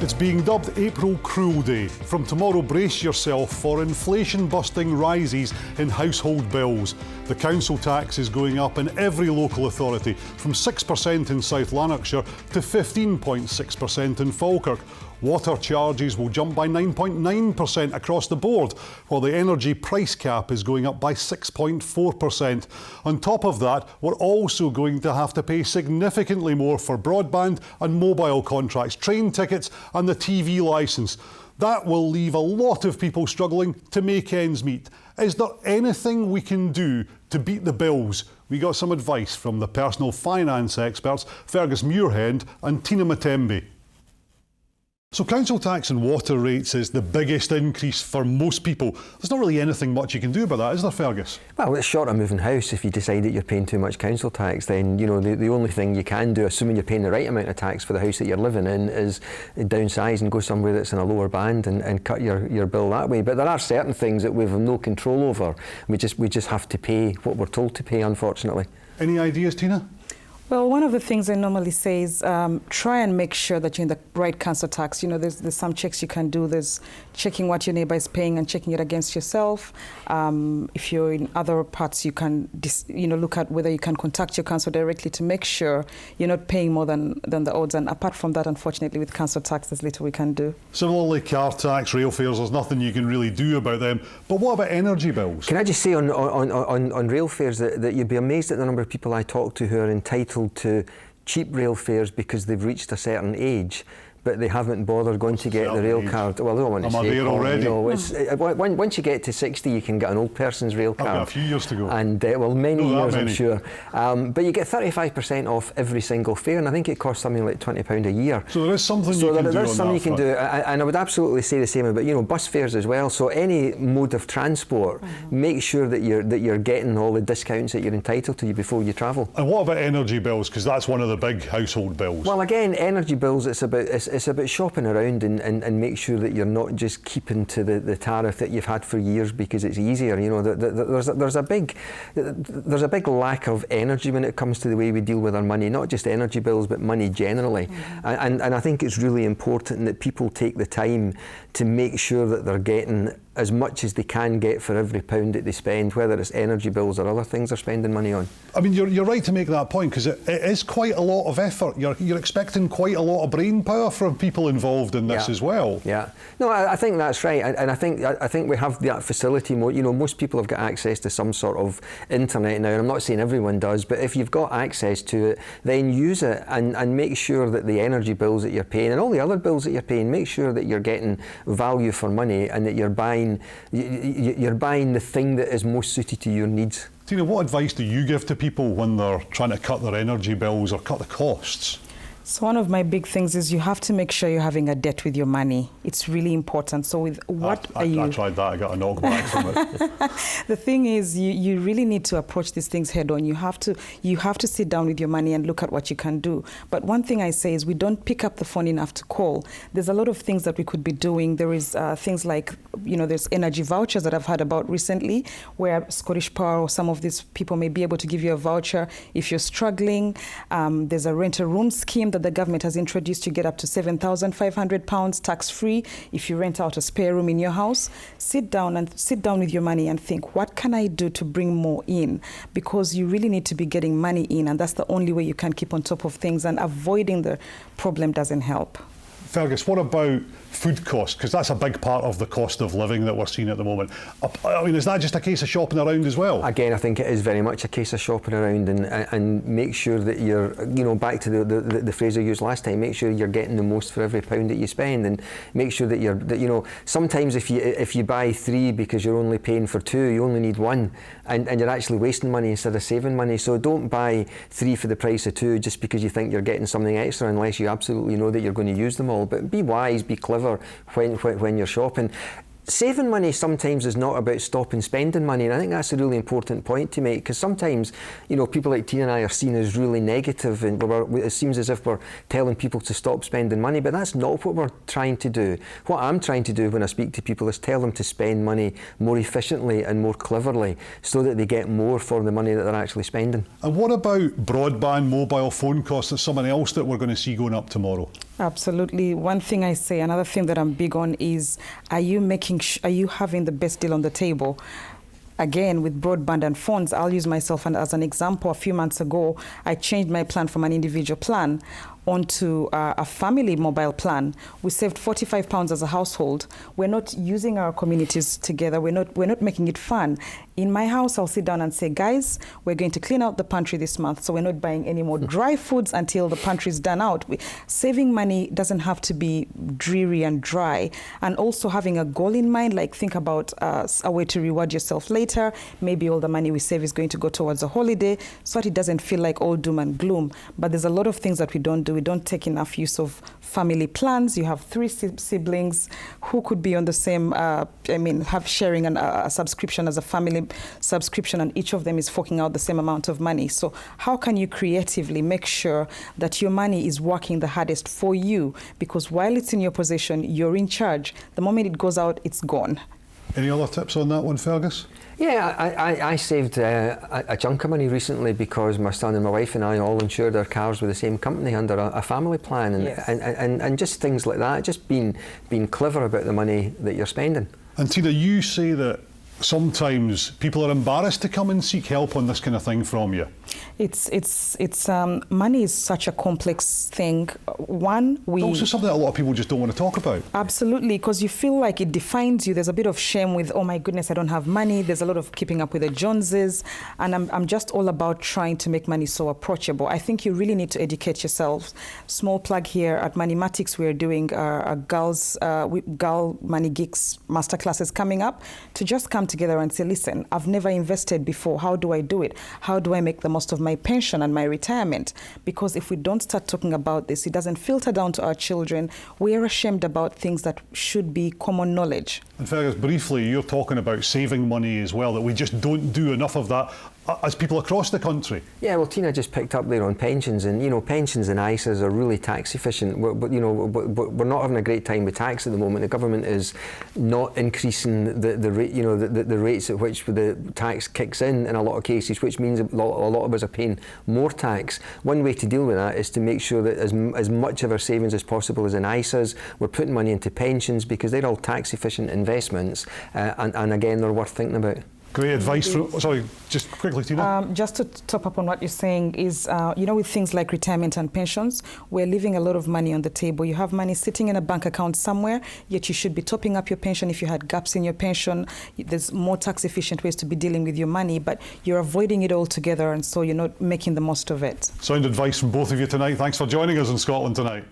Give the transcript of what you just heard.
It's being dubbed April Cruel Day. From tomorrow, brace yourself for inflation-busting rises in household bills. The council tax is going up in every local authority, from 6% in South Lanarkshire to 15.6% in Falkirk. Water charges will jump by 9.9% across the board, while the energy price cap is going up by 6.4%. On top of that, we're also going to have to pay significantly more for broadband and mobile contracts, train tickets and the TV licence. That will leave a lot of people struggling to make ends meet. Is there anything we can do to beat the bills? We got some advice from the personal finance experts Fergus Muirhead and Tina Matembe. So council tax and water rates is the biggest increase for most people. There's not really anything much you can do about that, is there, Fergus? Well, it's short of moving house. If you decide that you're paying too much council tax, then the only thing you can do, assuming you're paying the right amount of tax for the house that you're living in, is downsize and go somewhere that's in a lower band and cut your bill that way. But there are certain things that we have no control over. We just have to pay what we're told to pay, unfortunately. Any ideas, Tina? Well, one of the things I normally say is try and make sure that you're in the right council tax. There's some checks you can do. There's checking what your neighbour is paying and checking it against yourself. If you're in other parts, you can look at whether you can contact your council directly to make sure you're not paying more than the odds. And apart from that, unfortunately, with council tax, there's little we can do. Similarly, car tax, rail fares, there's nothing you can really do about them. But what about energy bills? Can I just say on rail fares that you'd be amazed at the number of people I talk to who are entitled to cheap rail fares because they've reached a certain age, but they haven't bothered going to get the rail card. Well, I don't want to say there already. Once you get to 60, you can get an old person's rail card. I've got a few years to go. And many years, I'm sure. But you get 35% off every single fare, and I think it costs something like £20 a year. So there is something you can do. There's something you can do, and I would absolutely say the same about bus fares as well. So any mode of transport, make sure that you're getting all the discounts that you're entitled to before you travel. And what about energy bills? Because that's one of the big household bills. Well, again, energy bills. It's about shopping around and make sure that you're not just keeping to the tariff that you've had for years because it's easier. There's a big lack of energy when it comes to the way we deal with our money, not just energy bills but money generally. And I think it's really important that people take the time to make sure that they're getting as much as they can get for every pound that they spend, whether it's energy bills or other things they're spending money on. I mean, you're right to make that point because it is quite a lot of effort. You're expecting quite a lot of brain power from people involved in this as well. Yeah, no, I think that's right, and I think we have that facility. Most people have got access to some sort of internet now, and I'm not saying everyone does, but if you've got access to it, then use it and make sure that the energy bills that you're paying and all the other bills that you're paying, make sure that you're getting value for money and that you're buying the thing that is most suited to your needs. Tina, what advice do you give to people when they're trying to cut their energy bills or cut the costs? So one of my big things is you have to make sure you're having a debt with your money. It's really important. So with what are you... I tried that, I got a knockback from it. The thing is, you really need to approach these things head on. You have to sit down with your money and look at what you can do. But one thing I say is we don't pick up the phone enough to call. There's a lot of things that we could be doing. There is things like, there's energy vouchers that I've heard about recently, where Scottish Power or some of these people may be able to give you a voucher if you're struggling. There's a rent-a-room scheme that the government has introduced. You get up to £7,500 tax-free if you rent out a spare room in your house. Sit down with your money and think, what can I do to bring more in? Because you really need to be getting money in, and that's the only way you can keep on top of things, and avoiding the problem doesn't help. Fergus, what about food costs? Because that's a big part of the cost of living that we're seeing at the moment. I mean, is that just a case of shopping around as well? Again, I think it is very much a case of shopping around and make sure that you're, back to the phrase I used last time, make sure you're getting the most for every pound that you spend, and make sure that sometimes if you buy three because you're only paying for two, you only need one, and you're actually wasting money instead of saving money. So don't buy three for the price of two just because you think you're getting something extra unless you absolutely know that you're going to use them all. But be wise, be clever when you're shopping. Saving money sometimes is not about stopping spending money, and I think that's a really important point to make, because sometimes, people like Tina and I are seen as really negative, and it seems as if we're telling people to stop spending money, but that's not what we're trying to do. What I'm trying to do when I speak to people is tell them to spend money more efficiently and more cleverly so that they get more for the money that they're actually spending. And what about broadband, mobile phone costs? That's something else that we're going to see going up tomorrow. Absolutely. One thing I say, another thing that I'm big on is, are you having the best deal on the table? Again, with broadband and phones, I'll use myself as an example. A few months ago, I changed my plan from an individual plan onto a family mobile plan. We saved £45 as a household. We're not using our communities together. We're not making it fun. In my house, I'll sit down and say, guys, we're going to clean out the pantry this month, so we're not buying any more dry foods until the pantry's done out. Saving money doesn't have to be dreary and dry. And also having a goal in mind, like think about a way to reward yourself later. Maybe all the money we save is going to go towards a holiday, so that it doesn't feel like all doom and gloom. But there's a lot of things that we don't do. We don't take enough use of family plans. You have 3 siblings who could be on the same, have sharing a subscription as a family subscription, and each of them is forking out the same amount of money. So how can you creatively make sure that your money is working the hardest for you? Because while it's in your possession, you're in charge. The moment it goes out, it's gone. Any other tips on that one, Fergus? Yeah, I saved a chunk of money recently because my son and my wife and I all insured our cars with the same company under a family plan, and, yes. and just things like that, just being clever about the money that you're spending. And Tina, you say that sometimes people are embarrassed to come and seek help on this kind of thing from you. Money is such a complex thing. It's also something that a lot of people just don't want to talk about. Absolutely, because you feel like it defines you. There's a bit of shame with, oh my goodness, I don't have money. There's a lot of keeping up with the Joneses, and I'm just all about trying to make money so approachable. I think you really need to educate yourselves. Small plug here at Moneymatics, we're doing a Girl Money Geeks masterclasses coming up to just come together and say, listen, I've never invested before. How do I do it? How do I make the most of my pension and my retirement? Because if we don't start talking about this, it doesn't filter down to our children. We are ashamed about things that should be common knowledge. And Fergus, briefly, you're talking about saving money as well, that we just don't do enough of that as people across the country. Yeah, well, Tina just picked up there on pensions, and pensions and ISAs are really tax efficient. But we're not having a great time with tax at the moment. The government is not increasing the rate, the rates at which the tax kicks in a lot of cases, which means a lot of us are paying more tax. One way to deal with that is to make sure that as much of our savings as possible is in ISAs. We're putting money into pensions because they're all tax efficient investments, and again, they're worth thinking about. Great advice. Sorry, just quickly, Tina. Just to top up on what you're saying is, with things like retirement and pensions, we're leaving a lot of money on the table. You have money sitting in a bank account somewhere, yet you should be topping up your pension if you had gaps in your pension. There's more tax efficient ways to be dealing with your money, but you're avoiding it altogether, and so you're not making the most of it. Sound advice from both of you tonight. Thanks for joining us in Scotland Tonight.